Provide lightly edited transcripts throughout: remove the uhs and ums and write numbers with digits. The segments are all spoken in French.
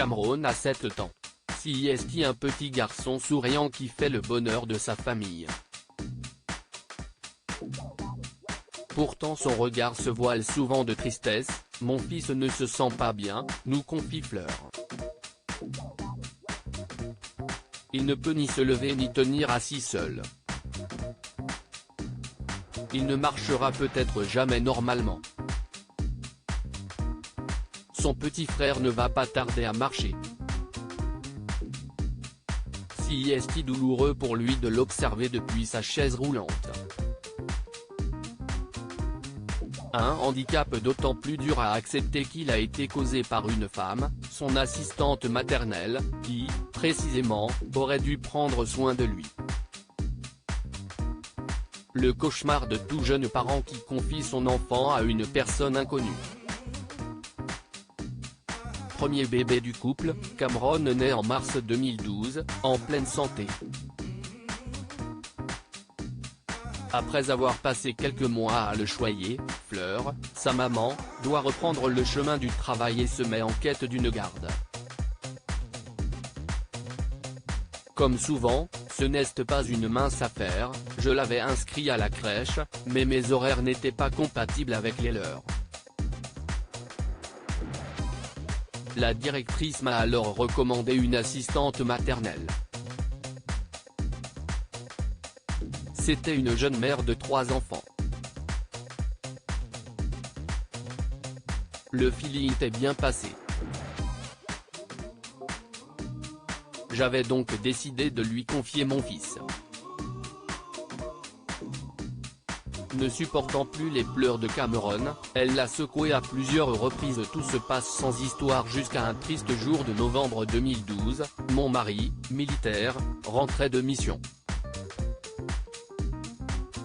Cameron a 7 ans. C'est un petit garçon souriant qui fait le bonheur de sa famille. Pourtant son regard se voile souvent de tristesse. « Mon fils ne se sent pas bien », nous confie Fleur. Il ne peut ni se lever ni tenir assis seul. Il ne marchera peut-être jamais normalement. Son petit frère ne va pas tarder à marcher. C'est douloureux pour lui de l'observer depuis sa chaise roulante. Un handicap d'autant plus dur à accepter qu'il a été causé par une femme, son assistante maternelle, qui, précisément, aurait dû prendre soin de lui. Le cauchemar de tout jeune parent qui confie son enfant à une personne inconnue. Premier bébé du couple, Cameron naît en mars 2012, en pleine santé. Après avoir passé quelques mois à le choyer, Fleur, sa maman, doit reprendre le chemin du travail et se met en quête d'une garde. Comme souvent, ce n'est pas une mince affaire, je l'avais inscrit à la crèche, mais mes horaires n'étaient pas compatibles avec les leurs. La directrice m'a alors recommandé une assistante maternelle. C'était une jeune mère de 3 enfants. Le feeling était bien passé. J'avais donc décidé de lui confier mon fils. Ne supportant plus les pleurs de Cameron, elle l'a secoué à plusieurs reprises. Tout se passe sans histoire jusqu'à un triste jour de novembre 2012, mon mari, militaire, rentrait de mission.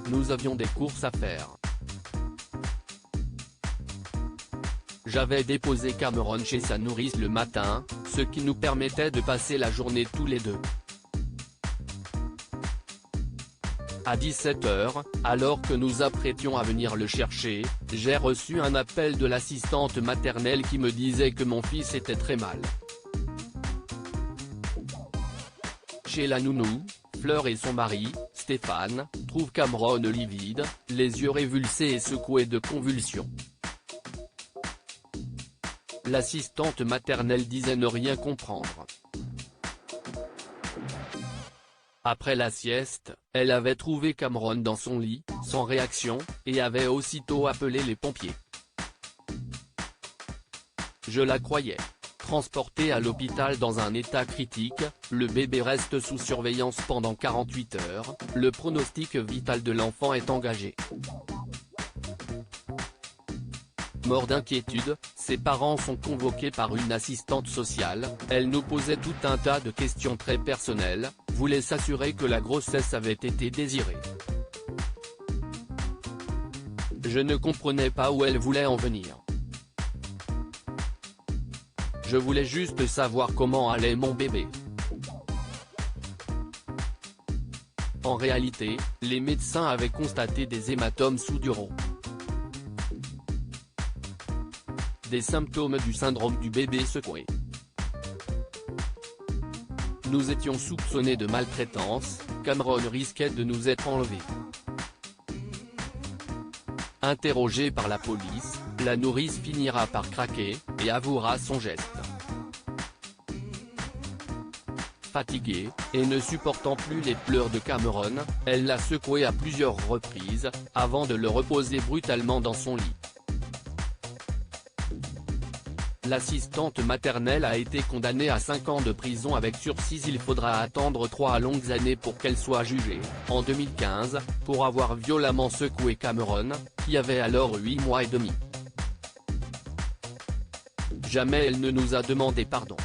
Nous avions des courses à faire. J'avais déposé Cameron chez sa nourrice le matin, ce qui nous permettait de passer la journée tous les deux. À 17 h, alors que nous apprêtions à venir le chercher, j'ai reçu un appel de l'assistante maternelle qui me disait que mon fils était très mal. Chez la nounou, Fleur et son mari, Stéphane, trouvent Cameron livide, les yeux révulsés et secoués de convulsions. L'assistante maternelle disait ne rien comprendre. Après la sieste, elle avait trouvé Cameron dans son lit, sans réaction, et avait aussitôt appelé les pompiers. Je la croyais. Transporté à l'hôpital dans un état critique, le bébé reste sous surveillance pendant 48 heures, le pronostic vital de l'enfant est engagé. Mort d'inquiétude, ses parents sont convoqués par une assistante sociale, elle nous posait tout un tas de questions très personnelles, voulait s'assurer que la grossesse avait été désirée. Je ne comprenais pas où elle voulait en venir. Je voulais juste savoir comment allait mon bébé. En réalité, les médecins avaient constaté des hématomes sous-duraux. Des symptômes du syndrome du bébé secoué. Nous étions soupçonnés de maltraitance, Cameron risquait de nous être enlevé. Interrogée par la police, la nourrice finira par craquer, et avouera son geste. Fatiguée, et ne supportant plus les pleurs de Cameron, elle l'a secoué à plusieurs reprises, avant de le reposer brutalement dans son lit. L'assistante maternelle a été condamnée à 5 ans de prison avec sursis. Il faudra attendre 3 longues années pour qu'elle soit jugée, en 2015, pour avoir violemment secoué Cameron, qui avait alors 8 mois et demi. Jamais elle ne nous a demandé pardon.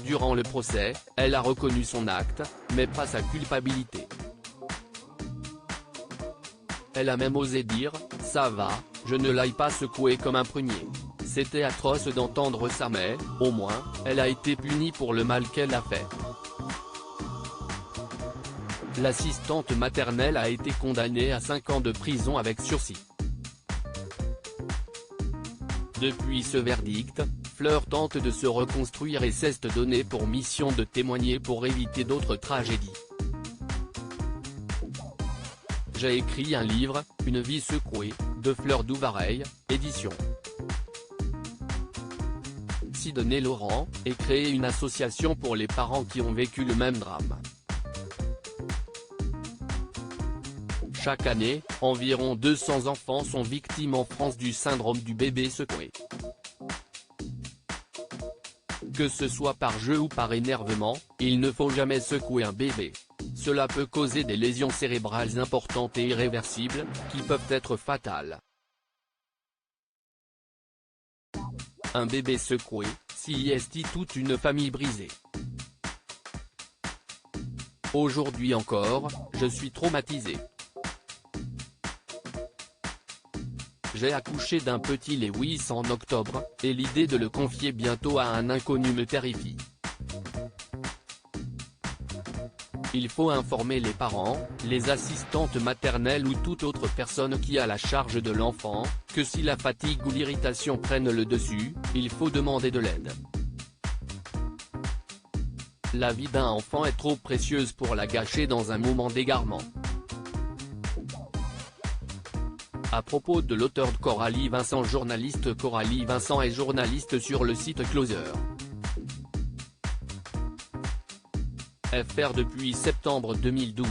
Durant le procès, elle a reconnu son acte, mais pas sa culpabilité. Elle a même osé dire « ça va, je ne l'ai pas secoué comme un prunier ». C'était atroce d'entendre ça, mais, au moins, elle a été punie pour le mal qu'elle a fait. L'assistante maternelle a été condamnée à 5 ans de prison avec sursis. Depuis ce verdict, Fleur tente de se reconstruire et s'est donné pour mission de témoigner pour éviter d'autres tragédies. J'ai écrit un livre, Une vie secouée, de Fleur Douvareille, édition Sidoné Laurent, et créé une association pour les parents qui ont vécu le même drame. Chaque année, environ 200 enfants sont victimes en France du syndrome du bébé secoué. Que ce soit par jeu ou par énervement, il ne faut jamais secouer un bébé. Cela peut causer des lésions cérébrales importantes et irréversibles, qui peuvent être fatales. Un bébé secoué, s'y est toute une famille brisée. Aujourd'hui encore, je suis traumatisé. J'ai accouché d'un petit Lewis en octobre, et l'idée de le confier bientôt à un inconnu me terrifie. Il faut informer les parents, les assistantes maternelles ou toute autre personne qui a la charge de l'enfant, que si la fatigue ou l'irritation prennent le dessus, il faut demander de l'aide. La vie d'un enfant est trop précieuse pour la gâcher dans un moment d'égarement. À propos de l'auteur de Coralie Vincent, journaliste Coralie Vincent est journaliste sur le site Closer. FR depuis septembre 2012.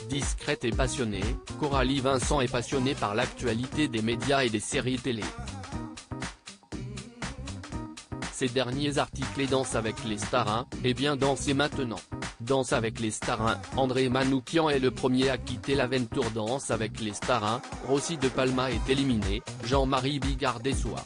Discrète et passionnée, Coralie Vincent est passionnée par l'actualité des médias et des séries télé. Ces derniers articles et Danse avec les stars 1, et bien Danser maintenant. Danse avec les stars 1, André Manoukian est le premier à quitter l'aventure Danse avec les stars 1, Rossi de Palma est éliminé, Jean-Marie Bigard déçoit.